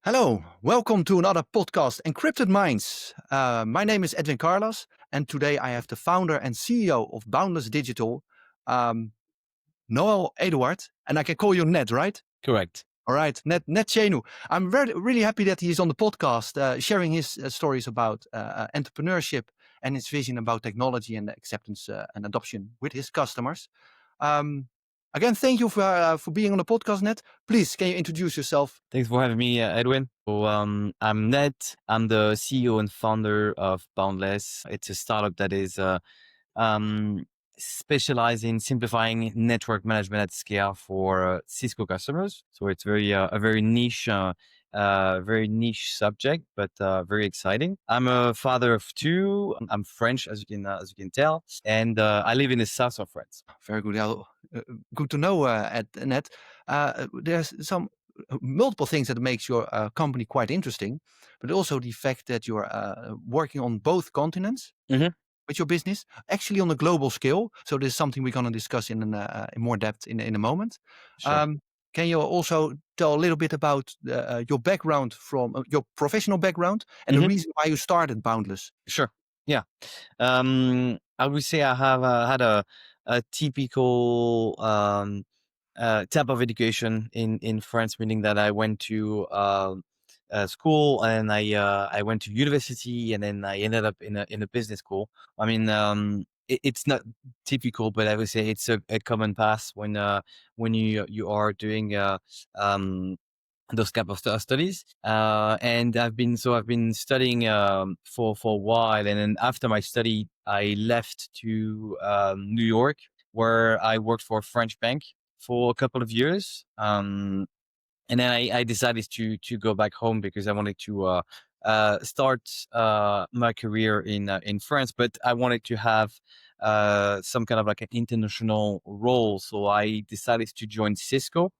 Hello, welcome to another podcast, Encrypted Minds. My name is Edwin Karlas, and today I have the founder and CEO of Boundless Digital, um, Noel-Edouard, and I can call you Ned, right? Correct. All right, Ned Chenu. I'm really happy that he is on the podcast, sharing his stories about entrepreneurship and his vision about technology and acceptance and adoption with his customers. Um, Again, thank you for being on the podcast, Ned. Please, can you introduce yourself? Thanks for having me, Edwin. I'm Ned. I'm the CEO and founder of Boundless. It's a startup that is um, specialized in simplifying network management at scale for Cisco customers. So it's a very niche subject, but very exciting. I'm a father of two. I'm French, as you can tell, and I live in the south of France. Very good. Yeah, good to know, Ned. There's some multiple things that makes your company quite interesting, but also the fact that you're working on both continents Mm-hmm. with your business, actually on a global scale. So this is something we're going to discuss in more depth in a moment. Sure. Can you also tell a little bit about your background from your professional background and the Mm-hmm. reason why you started Boundless? Sure. Yeah. I would say I have had a typical type of education in France, meaning that I went to school and I went to university and then I ended up in a business school. I mean, it's not typical, but I would say it's a common path when you are doing um, those type of studies. And I've been studying for a while, and then after my study, I left to New York, where I worked for a French bank for a couple of years. And then I decided to go back home because I wanted to start my career in France, but I wanted to have some kind of like an international role. So I decided to join Cisco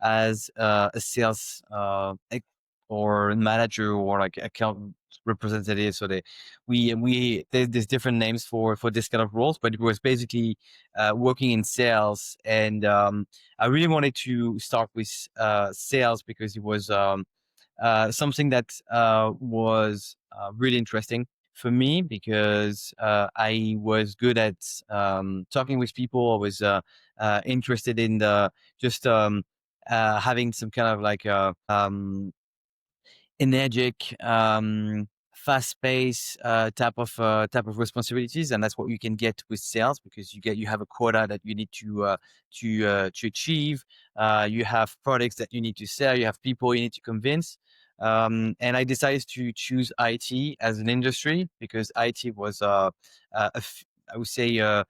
as a sales or manager or like account representative. So there's different names for this kind of roles, but it was basically working in sales. And I really wanted to start with sales because it was something that was really interesting for me because I was good at talking with people. I was interested in the just having some kind of like energetic, fast-paced type of responsibilities, and that's what you can get with sales because you have a quota that you need to achieve. You have products that you need to sell. You have people you need to convince. And I decided to choose IT as an industry because IT was I would say a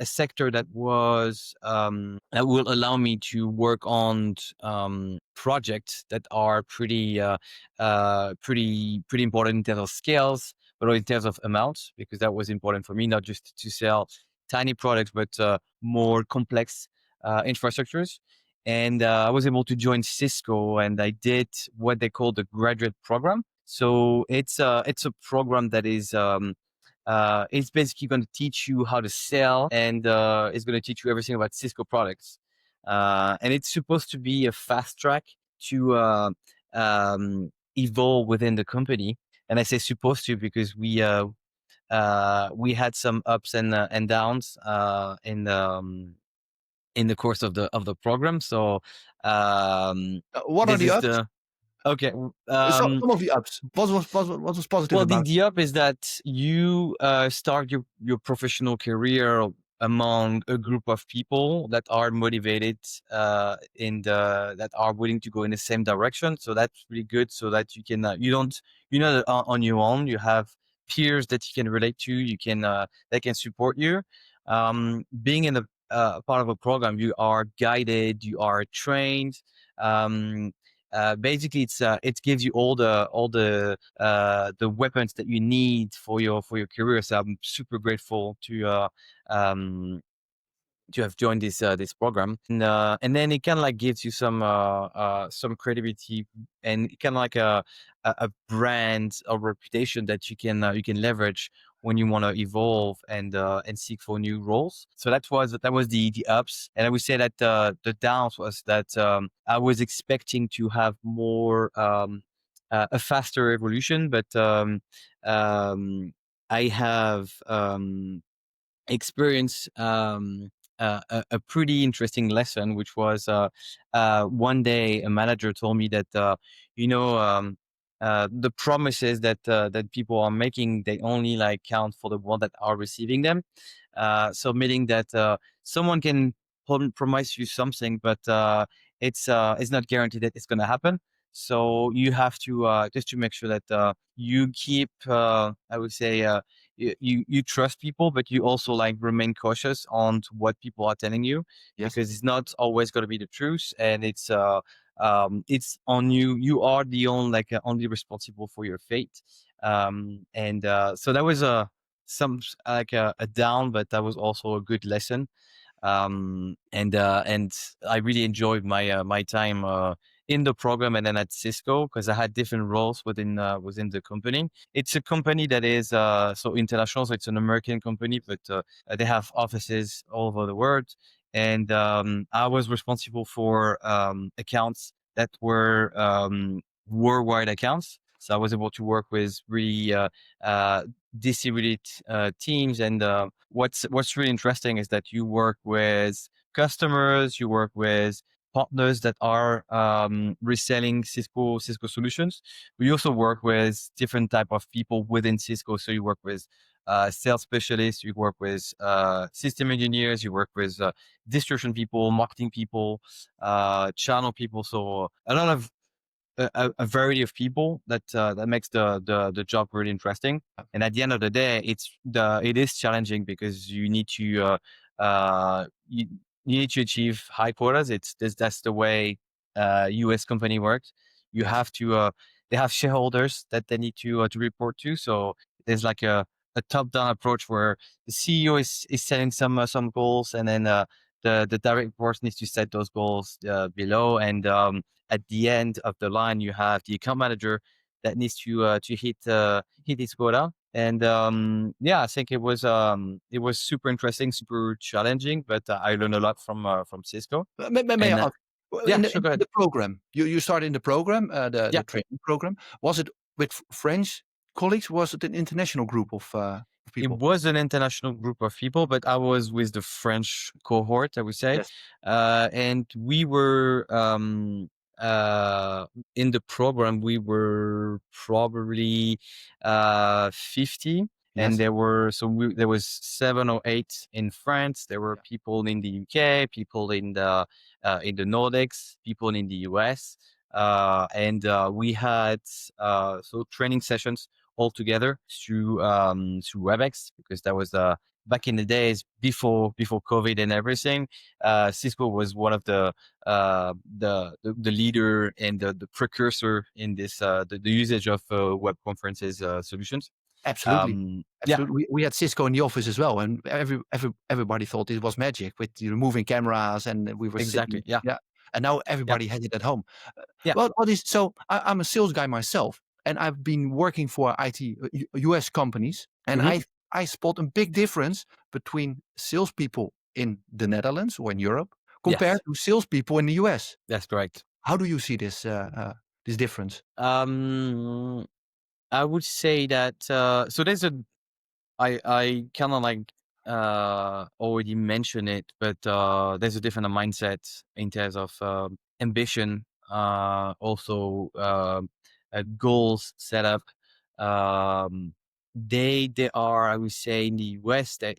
sector that was that will allow me to work on projects that are pretty important in terms of scales, but also in terms of amounts, because that was important for me, not just to sell tiny products, but more complex infrastructures. And I was able to join Cisco, and I did what they call the graduate program. So it's a program that is it's basically going to teach you how to sell, and it's going to teach you everything about Cisco products. And it's supposed to be a fast track to evolve within the company. And I say supposed to because we had some ups and downs in the course of the program. So What are this the is ups? the okay. Some of the ups. What was positive Well, about? the up is that you start your professional career among a group of people that are motivated that are willing to go in the same direction. So that's really good. So that you can you're not on your own. You have peers that you can relate to. You can that can support you. Being in a part of a program, you are guided. You are trained. Um, Basically, it gives you all the weapons that you need for your career. So I'm super grateful to have joined this program, and then it kind of like gives you some credibility and kind of like a brand or reputation that you can leverage when you want to evolve and seek for new roles. So that was the ups, and I would say that the downs was that I was expecting to have more a faster evolution, but I have experienced a pretty interesting lesson, which was one day a manager told me that you know the promises that people are making, they only like count for the one that are receiving them. So meaning that someone can promise you something, but it's not guaranteed that it's going to happen. So you have to just to make sure that you keep I would say you trust people, but you also like remain cautious on what people are telling you, Yes. because it's not always going to be the truth, and it's on you. You are the only only responsible for your fate. And so that was a down, but that was also a good lesson. And I really enjoyed my time in the program and then at Cisco, because I had different roles within the company. It's a company that is so international, so it's an American company, but they have offices all over the world. And I was responsible for accounts that were worldwide accounts. So I was able to work with really uh, distributed teams. And what's really interesting is that you work with customers, you work with partners that are reselling Cisco solutions. We also work with different type of people within Cisco. So you work with sales specialists, you work with system engineers, you work with distribution people, marketing people, channel people. So a lot of a variety of people that makes the job really interesting. And at the end of the day, it is challenging because you need to you need to achieve high quotas. That's the way US company works. You Yes. have to they have shareholders that they need to report to. So there's like a top down approach where the CEO is setting some goals, and then the direct reports needs to set those goals below. And at the end of the line, you have the account manager that needs to hit his quota. And yeah, I think it was super interesting, super challenging, but I learned a lot from Cisco. May I And ask, yeah, in sure, go ahead. the program, you started in the program, Yeah, the training program. Was it with French colleagues? Was it an international group of it people? was an international group of people, but I was with the French cohort, I would say. Yes. And we were uh, in the program, we were probably 50. And Yes. there was 7 or 8 in France. There were Yeah. people in the UK, people in the Nordics, people in the US, and we had so training sessions all together through WebEx, because that was back in the days before COVID and everything. Cisco was one of the leader and the precursor in this the usage of web conferences solutions. Absolutely. Yeah, Absolutely. We had Cisco in the office as well, and everybody thought it was magic with the moving cameras, and we were exactly. sitting. Yeah, Yeah. And now yeah, everybody has it at home. yeah. Well, what is so I'm a sales guy myself, and I've been working for IT US companies, and Hmm. I spot a big difference between salespeople in the Netherlands or in Europe compared Yes, to salespeople in the US. that's correct. How do you see this difference? Um, I would say that so there's a I kind of already mentioned it, but there's a different mindset in terms of ambition, also goals set up. Um, they are, I would say, in the US, they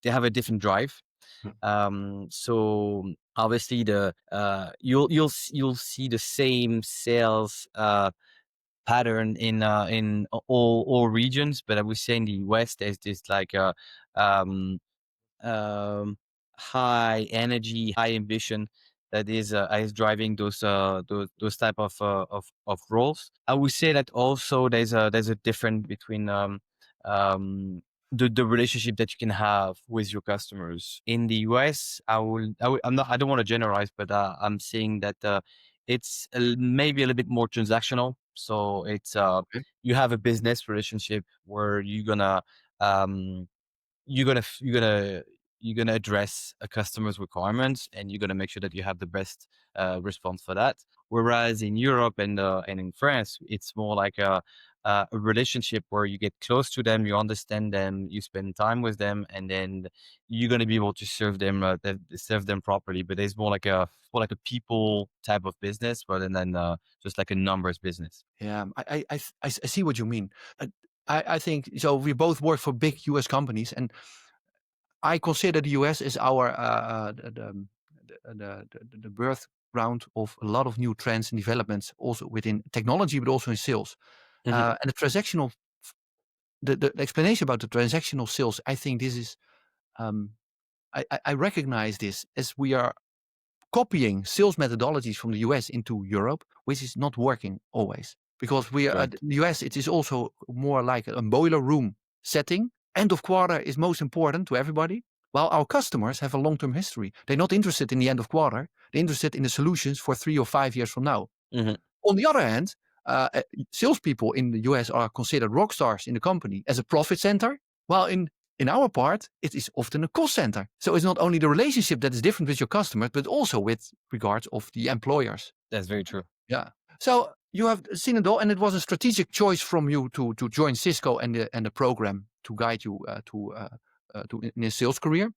have a different drive. Mm. So obviously the you'll see the same sales pattern in all regions, but I would say in the West there's this um, um, high energy, high ambition that is driving those type of roles. I would say that also there's a difference between the relationship that you can have with your customers. In the US, I don't want to generalize, but I'm seeing that it's maybe a little bit more transactional. So it's Okay. you have a business relationship where um, you're gonna address a customer's requirements, and you're gonna make sure that you have the best response for that. Whereas in Europe and in France, it's more like a relationship where you get close to them, you understand them, you spend time with them, and then you're gonna be able to serve them properly. But it's more like a people type of business rather than just like a numbers business. Yeah, I see what you mean. Uh, I think so. We both work for big US companies, and I consider the US as our the birth ground of a lot of new trends and developments, also within technology, but also in sales. Hmm. And the transactional, the explanation about the transactional sales, I think this is, um, I recognize this as we are copying sales methodologies from the US into Europe, which is not working always. Because we are at Correct. the US, it is also more like a boiler room setting. End of quarter is most important to everybody. While our customers have a long-term history. They're not interested in the end of quarter. They're interested in the solutions for 3 or 5 years from now. Hmm. On the other hand, salespeople in the US are considered rock stars in the company as a profit center, while in our part, it is often a cost center. So it's not only the relationship that is different with your customers, but also with regards of the employers. That's very true. Yeah. So you have seen it all, and it was a strategic choice from you to join Cisco and the program to guide you to in a sales career.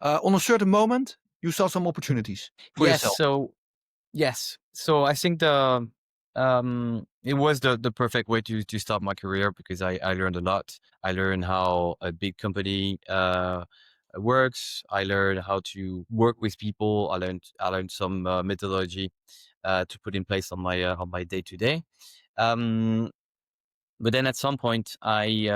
On a certain moment, you saw some opportunities for Yes. yourself. So yes. So I think it was the perfect way to start my career because I learned a lot. I learned how a big company works. I learned how to work with people. I learned some methodology to put in place on my day to day. But then at some point, I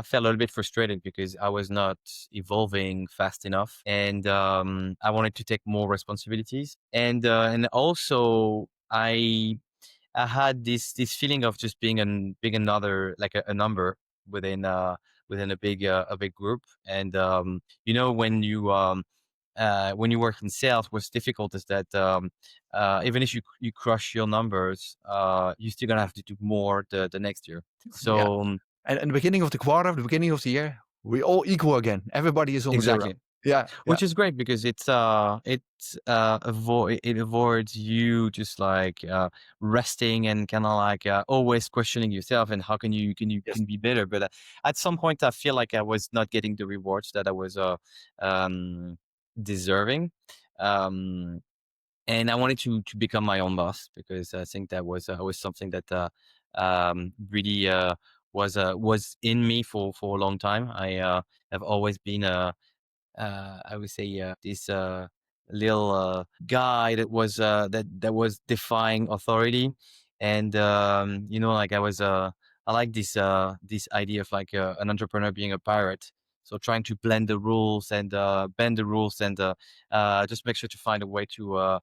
felt a little bit frustrated because I was not evolving fast enough, and I wanted to take more responsibilities. And also I had this feeling of just being another like a number within within a big group. And when you work in sales, what's difficult is that even if you crush your numbers, you're still gonna have to do more the next year. Yeah. So And at the beginning of the quarter, the beginning of the year, we all equal again. Everybody is on zero. exactly, Yeah, yeah. which is great because it avoids you just like resting and kind of like always questioning yourself and how Yes. can be better. But at some point, I feel like I was not getting the rewards that I was um, deserving. Um, and I wanted to become my own boss because I think that was something that really was in me for a long time. I have always been I would say this little guy that was defying authority, and like I like this idea of like an entrepreneur being a pirate. So trying to blend the rules and bend the rules and just make sure to find a way to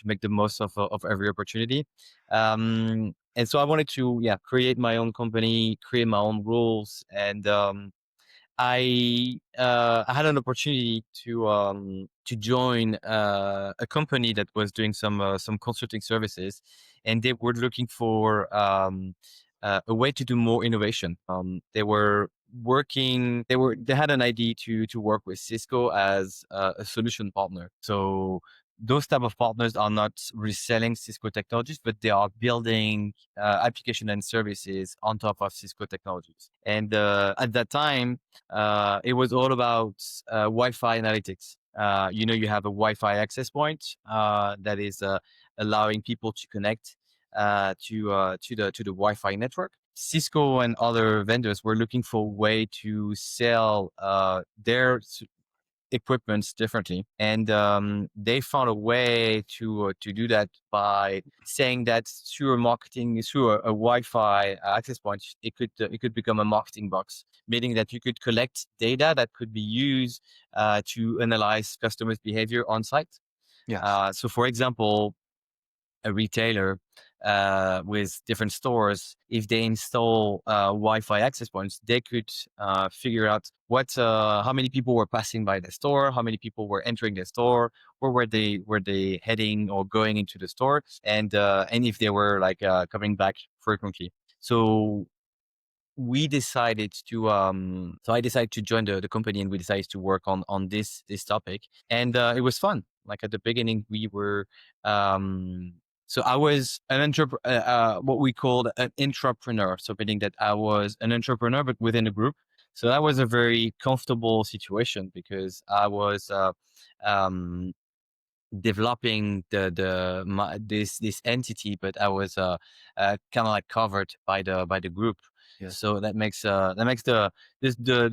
make the most of every opportunity. And so I wanted to create my own company, create my own rules, and I had an opportunity to join a company that was doing some consulting services, and they were looking for a way to do more innovation. They were working. They had an idea to work with Cisco as a solution partner. So those type of partners are not reselling Cisco technologies, but they are building application and services on top of Cisco technologies. And at that time, it was all about Wi-Fi analytics. You have a Wi-Fi access point that is allowing people to connect to the Wi-Fi network. Cisco and other vendors were looking for a way to sell their equipments differently, and they found a way to do that by saying that through a Wi-Fi access point, it could become a marketing box, meaning that you could collect data that could be used to analyze customers' behavior on site. Yes. So, for example, a retailer with different stores, if they install Wi-Fi access points, they could figure out how many people were passing by the store, how many people were entering the store, where were they heading or going into the store, and if they were like coming back frequently. So we decided to I decided to join the company, and we decided to work on this topic, and it was fun. Like at the beginning, we were so I was what we called an entrepreneur, so meaning that I was an entrepreneur but within a group. So that was a very comfortable situation because I was um developing this entity, but I was kind of like covered by the group. Yes. So that makes the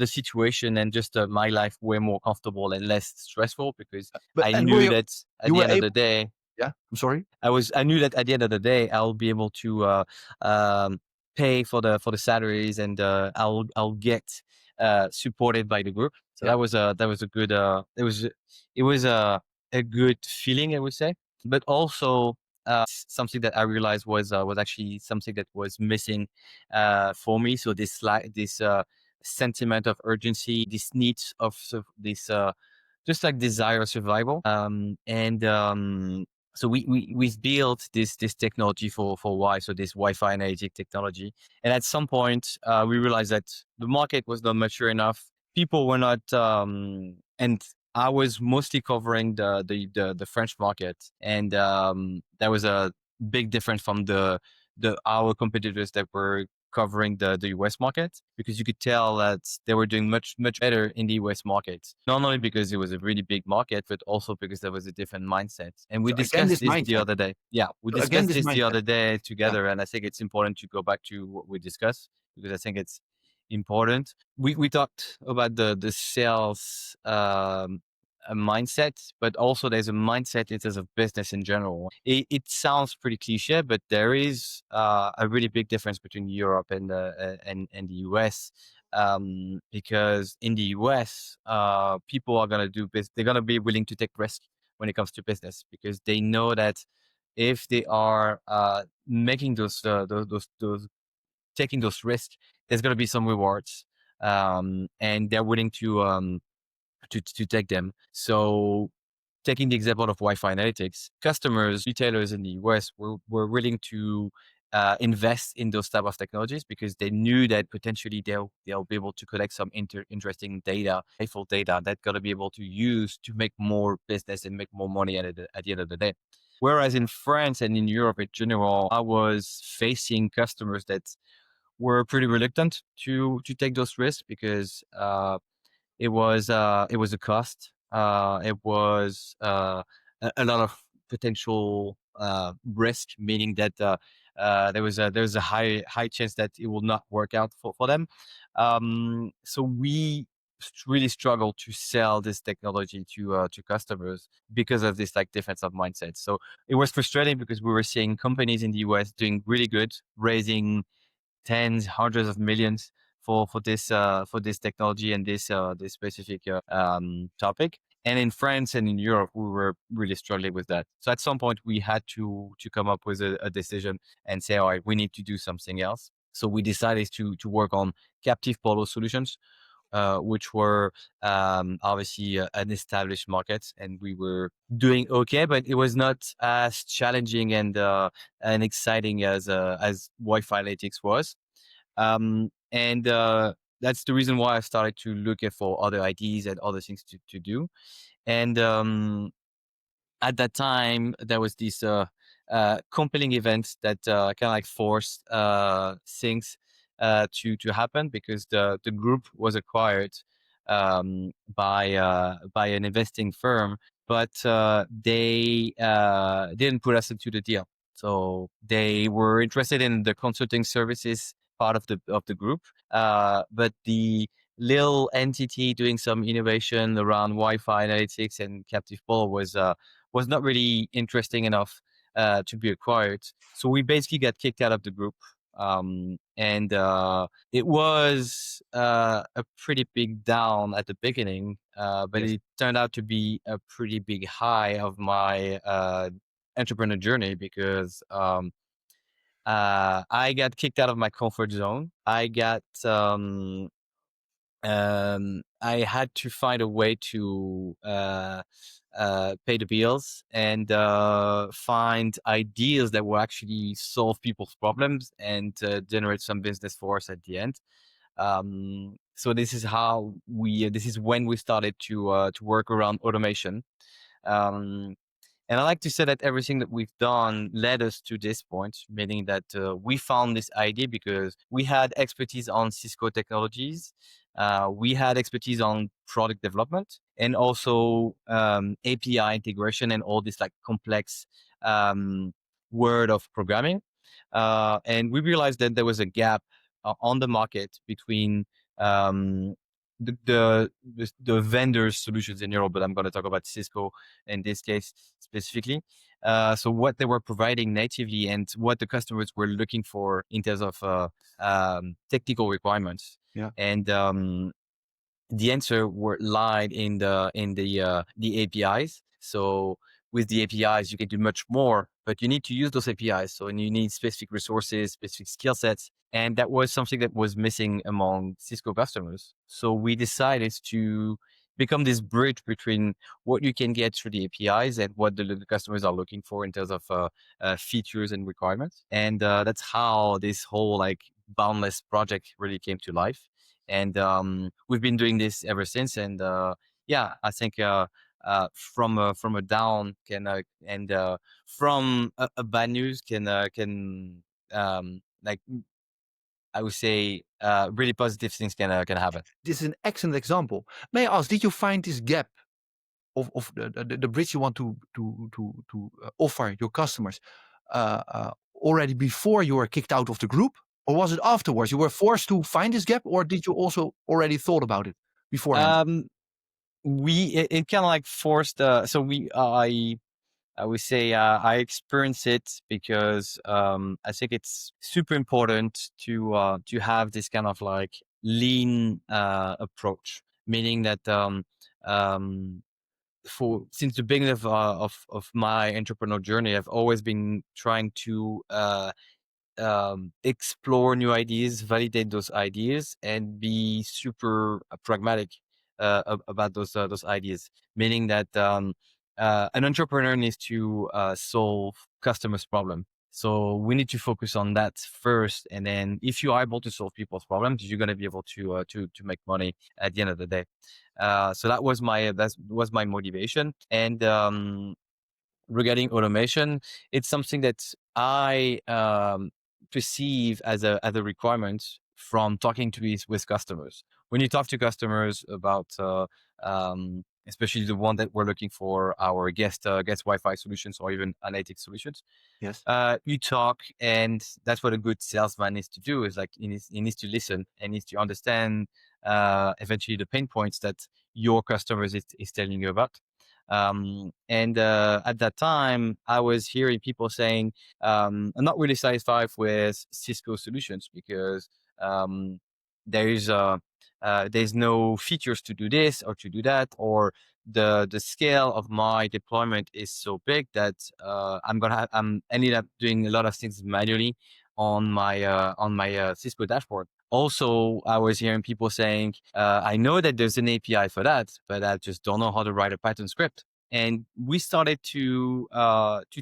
situation and just my life way more comfortable and less stressful, because But I and were knew that at you the were end of able? the day Yeah. I'm sorry. I knew that at the end of the day, I'll be able to um, pay for the salaries, and I'll get supported by the group. So Yeah. that was a good it was a good feeling, I would say. But also something that I realized was actually something that was missing for me. So this sentiment of urgency, this need of this just like desire of survival, and so we've built this technology for why, so this Wi-Fi analytic technology. And at some point, we realized that the market was not mature enough. People were not, and I was mostly covering the French market, and that was a big difference from the our competitors that were covering the US market, because you could tell that they were doing much better in the US market. Not only because it was a really big market, but also because there was a different mindset. And we So again, discussed this this the mindset. other day. Yeah, we So again, discussed this this the mindset. other day Yeah. together, and I think it's important to go back to what we discussed, because I think it's important. We talked about the sales a mindset, but also there's a mindset in terms of business in general. It sounds pretty cliche, but there is a really big difference between Europe and the US. Because in the US, people are gonna do business. They're gonna be willing to take risk when it comes to business, because they know that if they are making those taking those risks, there's gonna be some rewards, and they're willing to take them. So taking the example of Wi-Fi analytics, customers, retailers in the US were willing to invest in those type of technologies, because they knew that potentially they'll be able to collect some interesting data, playful data that gonna be able to use to make more business and make more money at the end of the day. Whereas in France and in Europe in general, I was facing customers that were pretty reluctant to take those risks, because it was a cost. It was a lot of potential risk, meaning that there was a high chance that it will not work out for them. So we really struggle to sell this technology to customers because of this like difference of mindset. So it was frustrating, because we were seeing companies in the US doing really good, raising tens, hundreds of millions for this technology and this specific topic. And in France and in Europe, we were really struggling with that. So at some point, we had to come up with a decision and say, all right, we need to do something else. So we decided to work on captive portal solutions, which were obviously an established market, and we were doing okay, but it was not as challenging and exciting as Wi-Fi analytics was. And that's the reason why I started to look at for other ideas and other things to do. And at that time, there was this compelling event that kind of like forced things to happen, because the group was acquired by an investing firm, but they didn't put us into the deal. So they were interested in the consulting services part of the group, but the little entity doing some innovation around Wi-Fi analytics and captive poll was not really interesting enough to be acquired. So we basically got kicked out of the group. And it was a pretty big down at the beginning, but Yes. it turned out to be a pretty big high of my entrepreneur journey, because I got kicked out of my comfort zone. I had to find a way to pay the bills and find ideas that will actually solve people's problems and generate some business for us at the end. So this is how this is when we started to work around automation. Um, and I like to say that everything that we've done led us to this point, meaning that we found this idea because we had expertise on Cisco technologies. We had expertise on product development and also API integration and all this like complex um, word of programming. And we realized that there was a gap on the market between um, the vendors solutions in Europe, but I'm going to talk about Cisco in this case specifically. So what they were providing natively and what the customers were looking for in terms of technical requirements. Yeah. And the answer lied in the APIs. So with the APIs, you can do much more, but you need to use those APIs. So and you need specific resources, specific skill sets, and that was something that was missing among Cisco customers. So we decided to become this bridge between what you can get through the APIs and what the customers are looking for in terms of features and requirements. And that's how this whole like boundless project really came to life. And we've been doing this ever since. And yeah, I think from a down can and from a bad news can like I would say really positive things can happen. This is an excellent example. May I ask, did you find this gap of the bridge you want to offer your customers already before you were kicked out of the group, or was it afterwards? You were forced to find this gap, or did you also already thought about it beforehand? Um, it kind of like forced. So I would say I experience it because I think it's super important to have this kind of like lean approach, meaning that um, for since the beginning of my entrepreneurial journey, I've always been trying to explore new ideas, validate those ideas, and be super pragmatic about those ideas. Meaning that an entrepreneur needs to solve customers' problem. So we need to focus on that first, and then if you are able to solve people's problems, you're going to be able to make money at the end of the day. So that was my motivation, and regarding automation, it's something that I perceive as a requirement from talking to with customers. When you talk to customers about, especially the one that we're looking for, our guest Wi-Fi solutions or even analytics solutions, Yes. you talk, and that's what a good salesman needs to do. Is like he needs to listen and needs to understand eventually the pain points that your customers is telling you about. And at that time, I was hearing people saying, I'm not really satisfied with Cisco solutions because um, there is there's no features to do this or to do that, or the scale of my deployment is so big that I'm ended up doing a lot of things manually on my Cisco dashboard. Also, I was hearing people saying, I know that there's an API for that, but I just don't know how to write a Python script. And we started to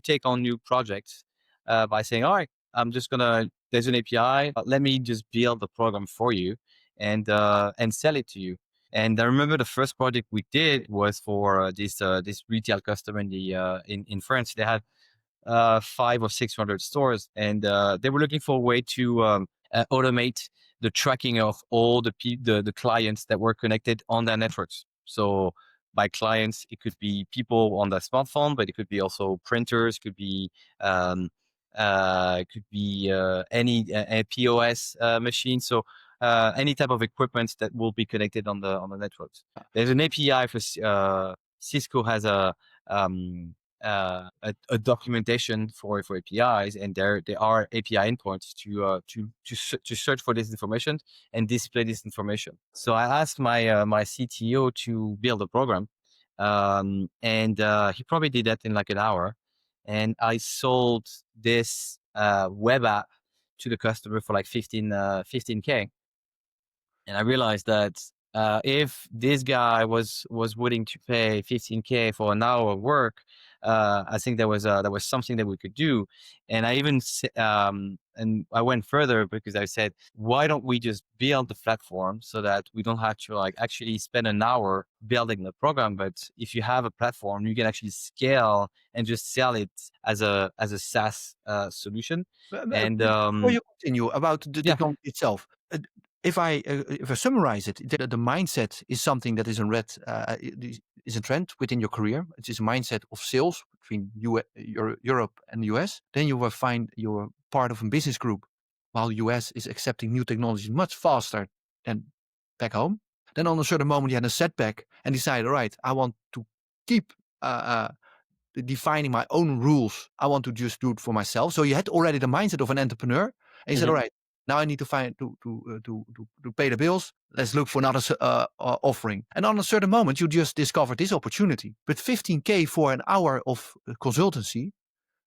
take on new projects by saying, all right, there's an API, let me just build the program for you and sell it to you. And I remember the first project we did was for this retail customer in France. They had 500 or 600 stores, and they were looking for a way to automate the tracking of all the clients that were connected on their networks. So by clients, it could be people on their smartphone, but it could be also printers, um, could be any a POS machine. So any type of equipment that will be connected on the networks. There's an API for Cisco has a documentation for APIs, and there are API endpoints to search for this information and display this information. So I asked my CTO to build a program, and he probably did that in like an hour, and I sold this web app to the customer for like 15K. And I realized that if this guy was willing to pay 15K for an hour of work, I think there was something that we could do. And and I went further because I said, why don't we just build the platform so that we don't have to like actually spend an hour building the program, but if you have a platform, you can actually scale and just sell it as a SaaS solution. And Before you continue about the yeah. technology itself, if I summarize it, the mindset is something that is is a trend within your career. It is a mindset of sales between Europe and the US. Then you will find you're part of a business group, while US is accepting new technologies much faster than back home. Then on a certain moment you had a setback and decided, all right, I want to keep defining my own rules. I want to just do it for myself. So you had already the mindset of an entrepreneur, and you said, Mhm. "All right, now I need to find to pay the bills. Let's look for another offering." And on a certain moment, you just discovered this opportunity. But 15K for an hour of consultancy,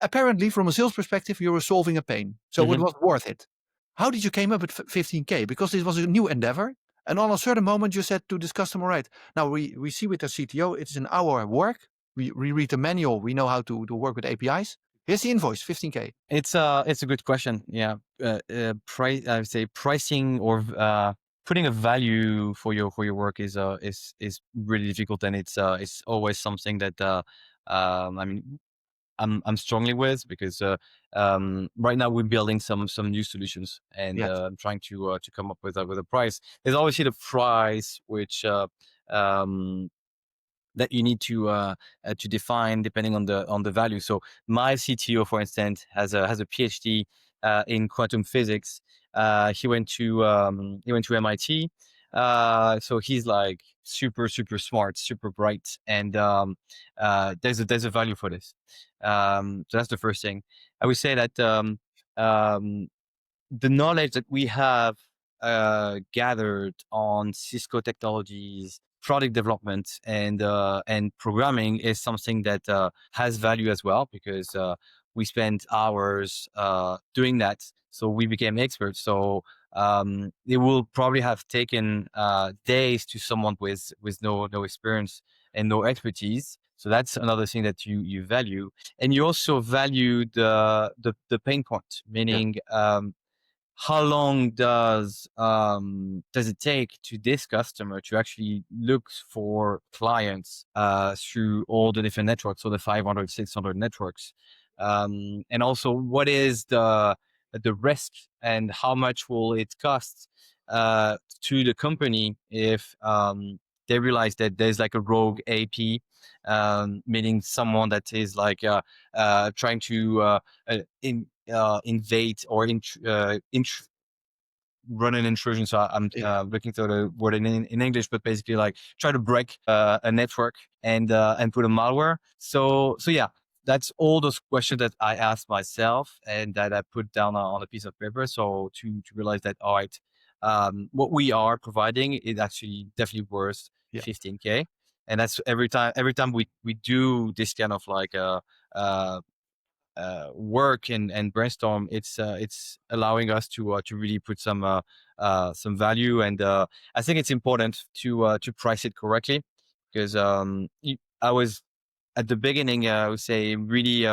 apparently, from a sales perspective, you were solving a pain, so it Mhm. was worth it. How did you came up with 15K? Because this was a new endeavor, and on a certain moment, you said to this customer, "Right, now we see with the CTO, it's an hour work. We read the manual. We know how to work with APIs. Here's the invoice, 15K." It's a good question. Yeah, price. I would say pricing or putting a value for your work is really difficult, and it's always something that I mean I'm strongly with because right now we're building some new solutions, and Yes. I'm trying to come up with a price. There's obviously the price which um, that you need to define depending on the value. So my CTO, for instance, has a PhD in quantum physics. He went to MIT. So he's like super smart, super bright, and there's a value for this. So that's the first thing. I would say that um, the knowledge that we have gathered on Cisco technologies, product development, and programming is something that has value as well because we spent hours doing that. So we became experts. So it will probably have taken days to someone with no experience and no expertise. So that's another thing that you value, and you also value the pain point, Yes. meaning how long does it take to this customer to actually look for clients through all the different networks, so the 500, 600 networks, and also what is the risk and how much will it cost to the company if they realize that there's like a rogue AP, meaning someone that is like trying to invade or run an intrusion. So I'm Yeah. looking for the word in English, but basically like try to break a network and put a malware. So yeah, that's all those questions that I asked myself and that I put down on a piece of paper. So to realize that, all right, what we are providing is actually definitely worth Yeah. 15K. And that's every time we do this kind of like uh work and brainstorm, it's allowing us to really put some value, and I think it's important to price it correctly because I was at the beginning, I would say, really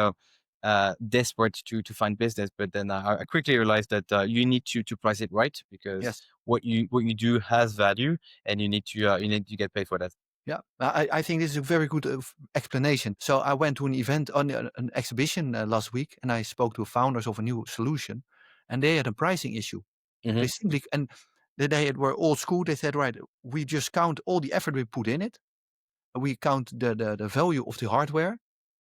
desperate to find business, but then I quickly realized that you need to price it right because Yes. what you do has value, and you need to get paid for that. Yeah, I think this is a very good explanation. So I went to an event on an exhibition last week, and I spoke to founders of a new solution, and they had a pricing issue. They Hmm. simply and they were old school. They said, right, we just count all the effort we put in it. We count the value of the hardware,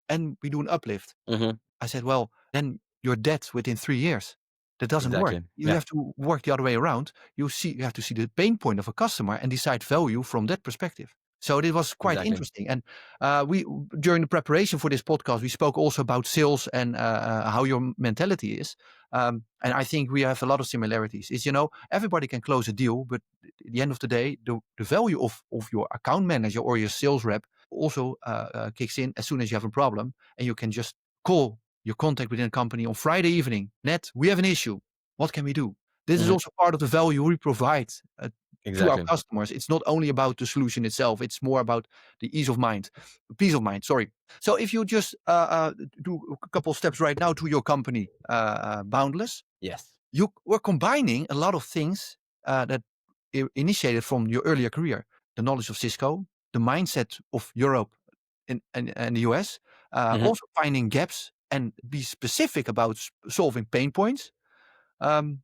and we do an uplift. Hmm. I said, well, then you're dead within 3 years. That doesn't work. Exactly. You Yeah. have to work the other way around. You have to see the pain point of a customer and decide value from that perspective. So it was quite Exactly. interesting. And we during the preparation for this podcast, we spoke also about sales and how your mentality is. And I think we have a lot of similarities. Is everybody can close a deal, but at the end of the day, the value of your account manager or your sales rep also kicks in as soon as you have a problem, and you can just call your contact within a company on Friday evening. Ned, we have an issue. What can we do? This is Mhm. also part of the value we provide to our Exactly. customers. It's not only about the solution itself. It's more about the peace of mind. Sorry. So if you just do a couple of steps right now to your company, Boundless, Yes. you were combining a lot of things that initiated from your earlier career: the knowledge of Cisco, the mindset of Europe and the US, Mhm. also finding gaps and be specific about solving pain points. Um,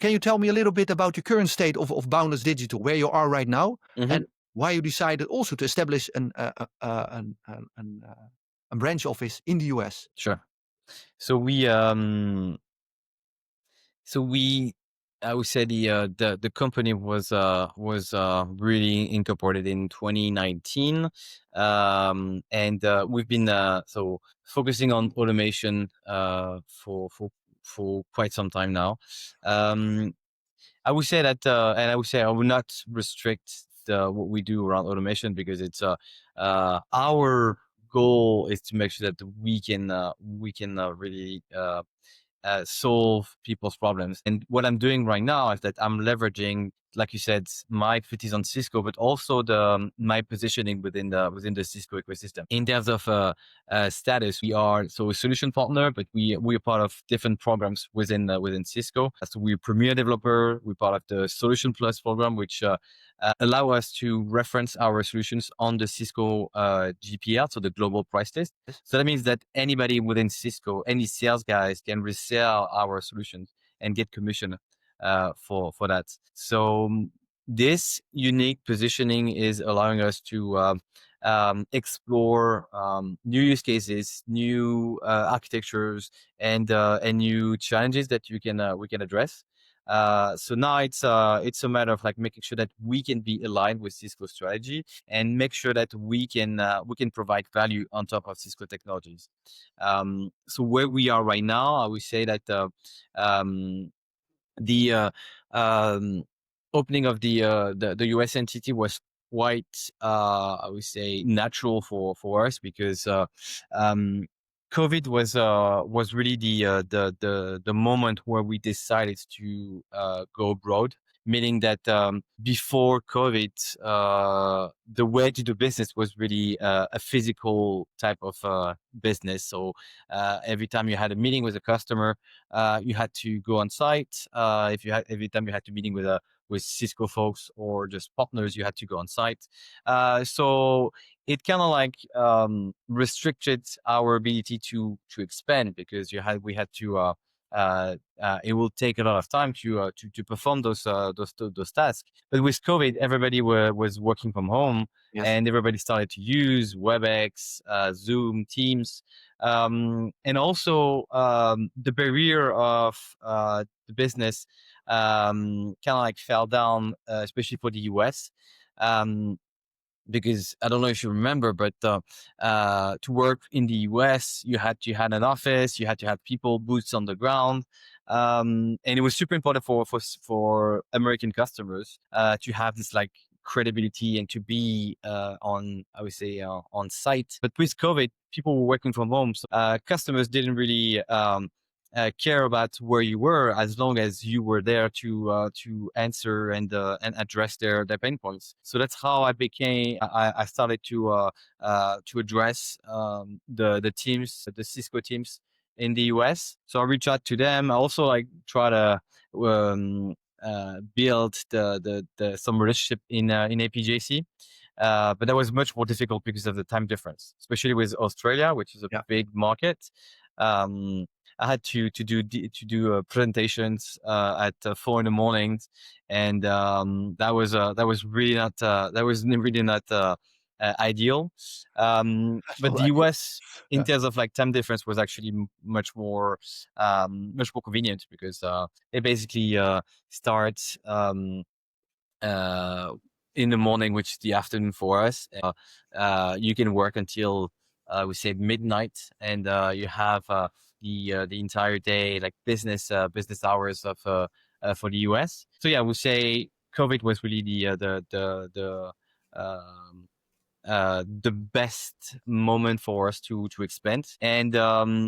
can you tell me a little bit about your current state of Boundless Digital, where you are right now, Mhm. and why you decided also to establish a branch office in the US? Sure. So we I would say the company was really incorporated in 2019, and we've been so focusing on automation for quite some time now. Um, I would say that, and I would say I would not restrict what we do around automation, because it's our goal is to make sure that we can really solve people's problems. And what I'm doing right now is that I'm leveraging, like you said, my expertise on Cisco, but also my positioning within the Cisco ecosystem. In terms of status, we are a solution partner, but we are part of different programs within Cisco. So we're premier developer. We're part of the Solution Plus program, which allow us to reference our solutions on the Cisco GPL, so the global price list. So that means that anybody within Cisco, any sales guys, can resell our solutions and get commission for that. So this unique positioning is allowing us to explore new use cases, new architectures, and new challenges that we can address. So now it's a matter of like making sure that we can be aligned with Cisco strategy and make sure that we can provide value on top of Cisco technologies. So where we are right now, I would say that um, the opening of the US entity was quite, I would say, natural for us, because um, COVID was really the moment where we decided to go abroad. Meaning that before COVID, the way to do business was really a physical type of business. So every time you had a meeting with a customer, you had to go on site. If you had every time you had to meeting with Cisco folks or just partners, you had to go on site. So it kind of like restricted our ability to expand, because we had to. It will take a lot of time to perform those tasks. But with COVID, everybody was working from home, Yes. and everybody started to use WebEx, Zoom, Teams. And also the barrier of the business kind of like fell down, especially for the US. Um, because I don't know if you remember, but to work in the US, you had an office, you had to have people, boots on the ground, and it was super important for American customers to have this like credibility and to be on, I would say, on site. But with COVID, people were working from home, so customers didn't really care about where you were, as long as you were there to answer and address their pain points. So that's how I started to address the teams, the Cisco teams in the US. So I reach out to them. I also like try to build some relationship in APJC. But that was much more difficult because of the time difference, especially with Australia, which is a Yeah. big market. Um, I had to do presentations at 4 in the morning, and that was really not ideal. But All the right. US, in Yeah. terms of like time difference, was actually much more convenient, because it basically starts uh, in the morning, which is the afternoon for us. You can work until we say midnight, and you have the entire day, like business hours of for the US. So yeah, we say COVID was really the the best moment for us to expand. And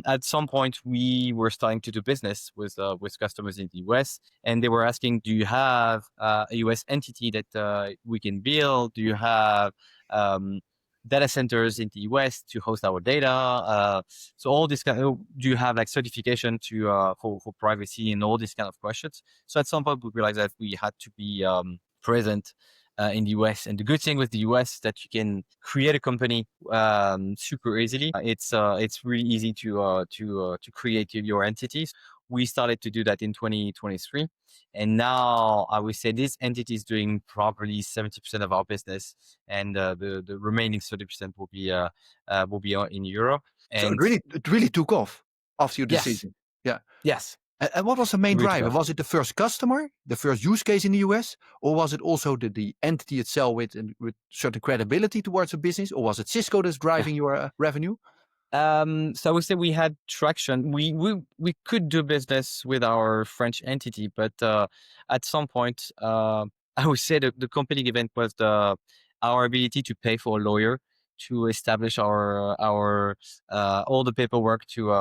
at some point, we were starting to do business with customers in the US, and they were asking, "Do you have a US entity that we can build? Do you have data centers in the US to host our data? So all this kind of, do you have like certification to for privacy and all these kind of questions?" So at some point, we realized that we had to be present in the US. And the good thing with the US is that you can create a company super easily. It's really easy to create your entities. We started to do that in 2023, and now I would say this entity is doing probably 70% of our business, and the remaining 30% will be in Europe. So And it really took off after your yes, decision. Yeah. yes, And what was the main really took driver? off. Was it the first customer, the first use case in the US, or was it also the entity itself with certain credibility towards a business, or was it Cisco that's driving your revenue? So I would say we had traction. We could do business with our French entity, but at some point, I would say the company event was our ability to pay for a lawyer to establish our all the paperwork to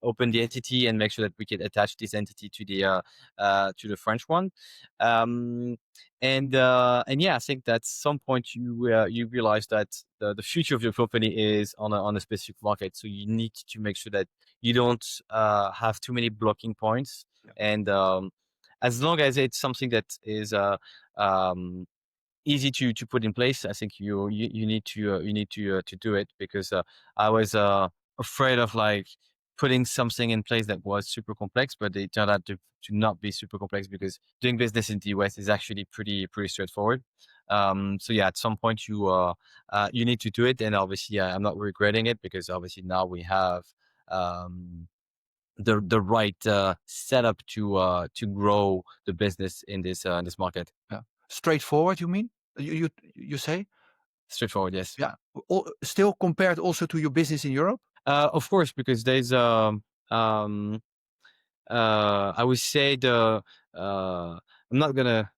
open the entity and make sure that we could attach this entity to the French one. Um, and yeah, I think that at some point you realize that the future of your company is on a specific market, so you need to make sure that you don't have too many blocking points. Yeah. And as long as it's something that is um, easy to put in place, I think you need to do it, because I was afraid of like putting something in place that was super complex, but it turned out to not be super complex, because doing business in the US is actually pretty straightforward. So yeah, at some point you need to do it, and obviously I'm not regretting it, because obviously now we have um, the right setup to grow the business in this market. Yeah. Straightforward, you mean? You say? Straightforward, yes. Yeah. Still compared also to your business in Europe? Of course, because there's um I would say I'm not gonna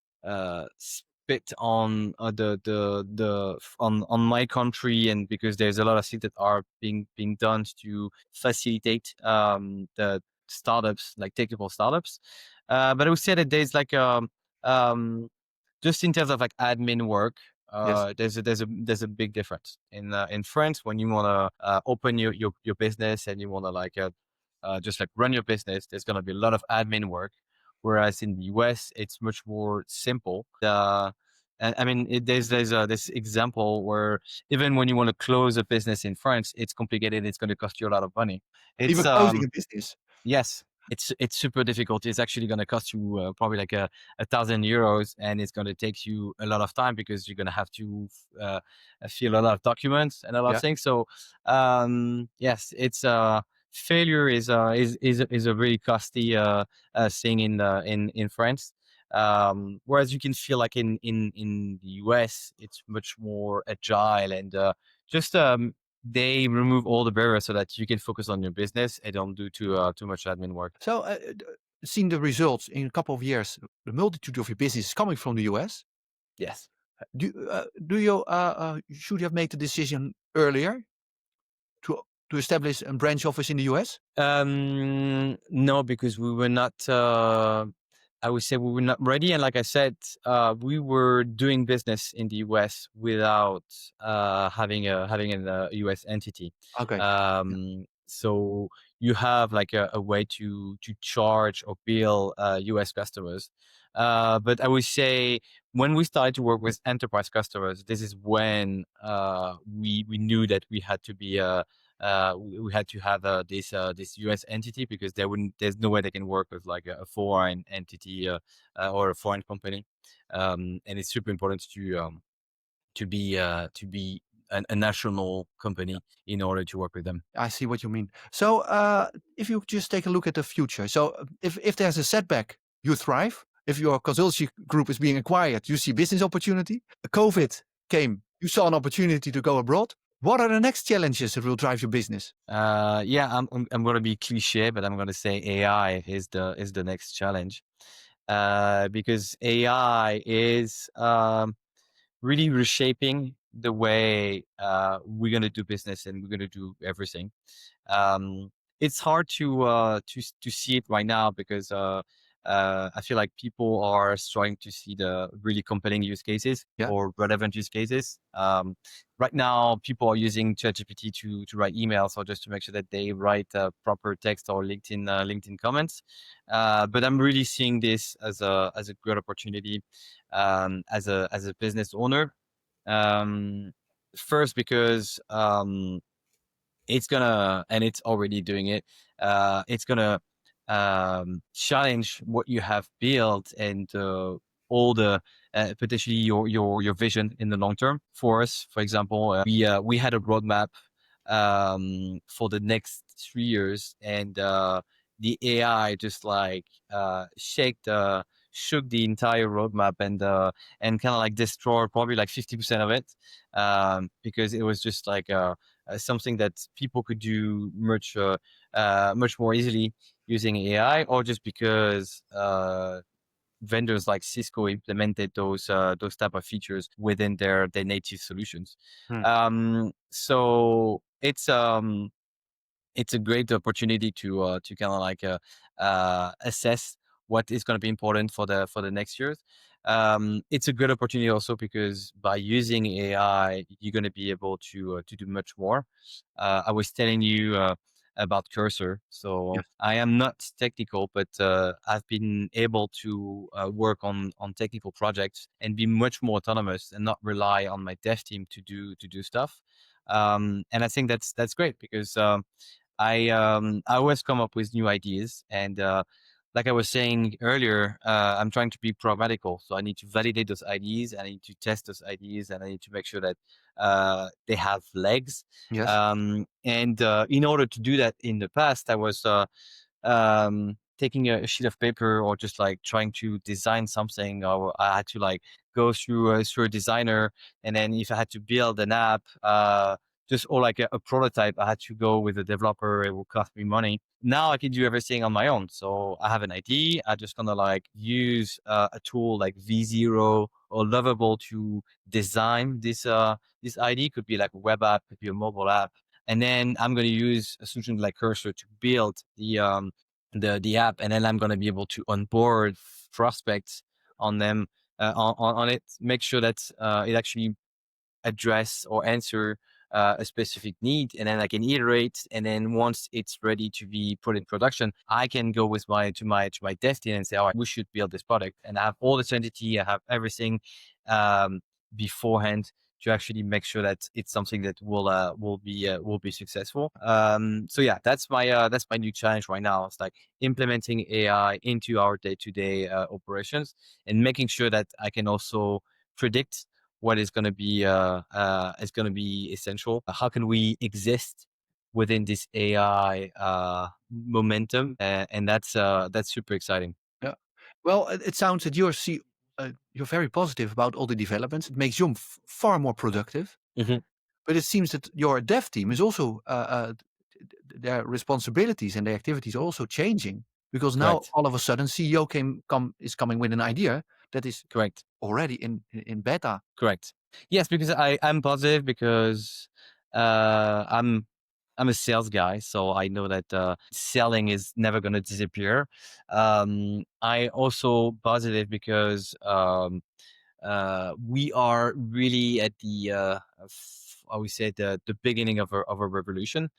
spit on on my country, and because there's a lot of things that are being done to facilitate the startups, like technical startups. But I would say that there's like um just in terms of like admin work, Yes. there's a big difference in France. When you want to open your business, and you want to like just like run your business, there's going to be a lot of admin work. Whereas in the US, it's much more simple. And I mean, there's this example where even when you want to close a business in France, it's complicated. It's going to cost you a lot of money. It's Even closing a business. Yes, it's super difficult. It's actually going to cost you probably like €1,000, and it's going to take you a lot of time, because you're going to have to fill a lot of documents and a lot of Yeah. things. So yes, it's failure is a really costly thing in France. Whereas you can feel like in the US, it's much more agile, and just they remove all the barriers so that you can focus on your business and don't do too much admin work. So, seeing the results in a couple of years, the multitude of your business is coming from the US. Yes. Do you should you have made the decision earlier to establish a branch office in the US? No, because we were not. I would say we were not ready, and like I said, we were doing business in the US without having a US entity. Okay. Yeah. So you have like a way to charge or bill US customers. But I would say when we started to work with enterprise customers, this is when we knew that we had to be we had to have this US entity, because there's no way they can work with like a foreign entity or a foreign company. And it's super important to be a national company in order to work with them. I see what you mean. So, if you just take a look at the future, so if there's a setback, you thrive. If your consultancy group is being acquired, you see business opportunity. COVID came, you saw an opportunity to go abroad. What are the next challenges that will drive your business? Yeah, I'm going to be cliche, but I'm going to say AI is the next challenge, because AI is really reshaping the way we're gonna do business and we're gonna do everything. Um, it's hard to see it right now because I feel like people are starting to see the really compelling use cases Yeah. or relevant use cases. Right now, people are using ChatGPT to write emails or just to make sure that they write proper text or LinkedIn comments. But I'm really seeing this as a great opportunity as a business owner. Um, First because it's gonna, and it's already doing it. It's gonna challenge what you have built and all the potentially your vision in the long term. For us, for example, we had a roadmap for the next 3 years, and the AI just like shook the entire roadmap and kind of like destroyed probably like 50% of it because it was just like something that people could do much more easily using AI, or just because vendors like Cisco implemented those type of features within their native solutions. Hmm. So it's a great opportunity to kind of like assess what is going to be important for the next years. It's a good opportunity also because by using AI, you're going to be able to do much more. I was telling you about Cursor, so Yes. I am not technical, but I've been able to work on technical projects and be much more autonomous and not rely on my dev team to do stuff. And I think that's great because I always come up with new ideas, and like I was saying earlier, I'm trying to be pragmatical. So I need to validate those ideas, I need to test those ideas, and I need to make sure that they have legs. Yes. And in order to do that, in the past, I was taking a sheet of paper or just like trying to design something, or I had to like go through a designer, and then if I had to build an app, just or like a prototype, I had to go with a developer. It will cost me money. Now I can do everything on my own. So I have an idea. I just gonna like use a tool like V0 or Lovable to design this ID. Could be like a web app, could be a mobile app, and then I'm going to use a solution like Cursor to build the app, and then I'm going to be able to onboard prospects on them on it, make sure that it actually address or answer a specific need, and then I can iterate. And then once it's ready to be put in production, I can go with my dev team and say, all right, we should build this product, and I have all the identity, I have everything um, beforehand to actually make sure that it's something that will be successful. So yeah, that's my new challenge right now. It's like implementing AI into our day-to-day operations and making sure that I can also predict what is going to be essential. How can we exist within this AI momentum? And that's super exciting. Yeah. Well, it sounds that you're very positive about all the developments. It makes you far more productive. Hmm. But it seems that your dev team is also their responsibilities and their activities are also changing because now Correct. all of a sudden CEO is coming with an idea that is Correct. already in beta. Correct. Yes, because I'm positive because I'm a sales guy, so I know that selling is never going to disappear. I also positive because we are really at the I would say the beginning of a revolution.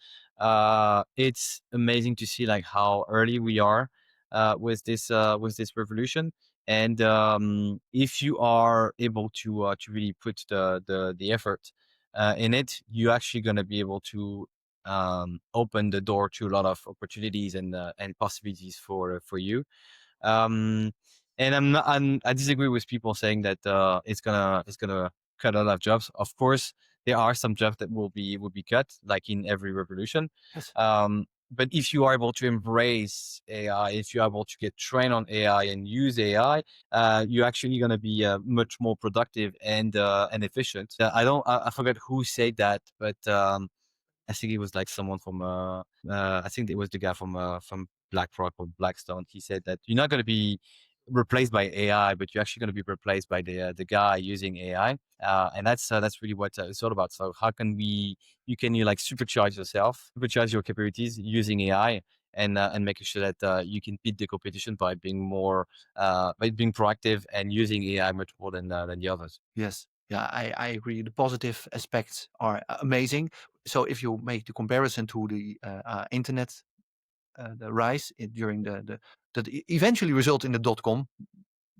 It's amazing to see like how early we are with this revolution. And if you are able to really put the effort in it, you're actually going to be able to open the door to a lot of opportunities and possibilities for you. um, and I disagree with people saying that it's gonna cut a lot of jobs. Of course, there are some jobs that will be cut, like in every revolution. Yes. But if you are able to embrace AI, if you're able to get trained on AI and use AI, you're actually going to be much more productive and efficient. I forget who said that, but I think it was like someone from I think it was the guy from BlackRock or Blackstone. He said that you're not going to be replaced by AI, but you're actually going to be replaced by the guy using AI. And that's really what it's all about. So how can you like supercharge yourself, supercharge your capabilities using AI, and making sure that you can beat the competition by being proactive and using AI much more than the others. Yes. Yeah, I agree. The positive aspects are amazing. So if you make the comparison to the internet, the rise during the that eventually result in the dot-com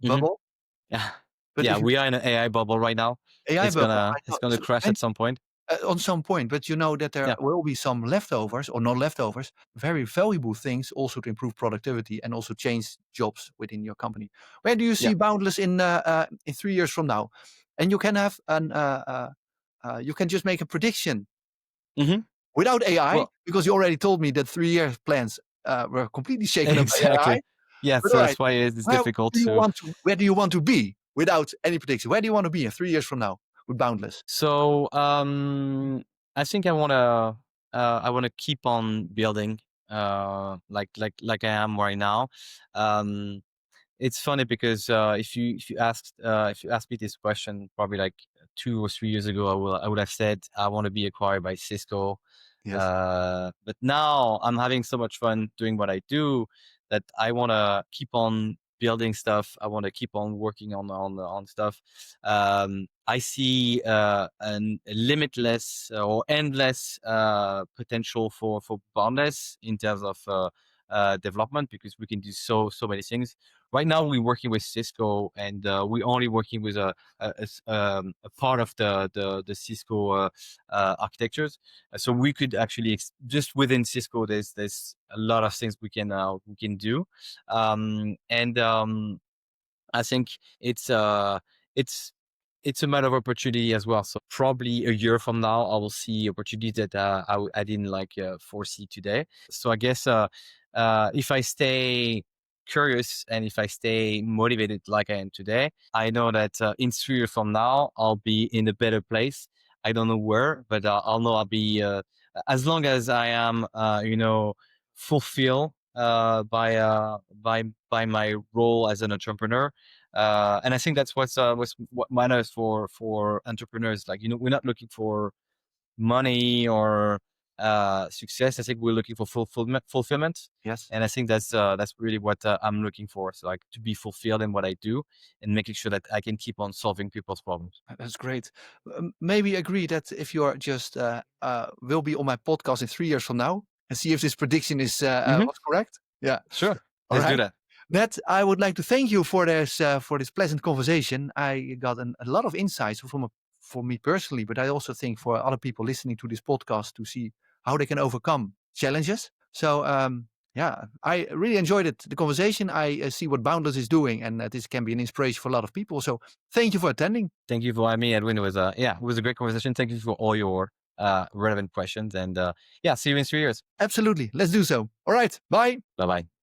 Hmm. bubble. Yeah, But yeah, if you we are in an AI bubble right now. AI bubble, I It's know. gonna So crash at some point. on some point, but you know that there Yeah, will be some leftovers or not leftovers, very valuable things also to improve productivity and also change jobs within your company. Where do you yeah. see Boundless in 3 years from now? And you can have you can just make a prediction Hmm. without AI, Well, because you already told me that 3-year plans were completely shaken up by AI. exactly. Yeah, But so all right, that's why it's difficult to. where do you want to be without any prediction? Where do you want to be in 3 years from now with Boundless? So I think I wanna keep on building like I am right now. Um, it's funny because if you asked me this question probably like 2 or 3 years ago, I would have said I want to be acquired by Cisco. Yes. But now I'm having so much fun doing what I do that I want to keep on building stuff. I want to keep on working on stuff. I see a limitless or endless potential for Boundless in terms of development, because we can do so many things. Right now, we're working with Cisco, and we're only working with a part of the Cisco architectures. So we could actually just within Cisco, there's a lot of things we can do, and I think it's it's a matter of opportunity as well. So probably a year from now, I will see opportunities that I didn't like foresee today. So I guess if I stay curious and if I stay motivated like I am today, I know that in 3 years from now, I'll be in a better place. I don't know where, but I'll know I'll be as long as I am, fulfilled by my role as an entrepreneur. And I think that's what matters for entrepreneurs. Like, we're not looking for money or success. I think we're looking for fulfillment. Yes. And I think that's really what I'm looking for. So, like, to be fulfilled in what I do and making sure that I can keep on solving people's problems. That's great. Maybe agree that if you are just will be on my podcast in 3 years from now and see if this prediction is Hmm. was correct. Yeah. Sure, All let's do right. that. That I would like to thank you for this pleasant conversation. I got a lot of insights for me personally, but I also think for other people listening to this podcast to see how they can overcome challenges. So yeah, I really enjoyed it. The conversation. I see what Boundless is doing, and this can be an inspiration for a lot of people. So thank you for attending. Thank you for having me, Edwin. It was a great conversation. Thank you for all your relevant questions, and yeah, see you in 3 years. Absolutely. Let's do so. All right. Bye. Bye bye.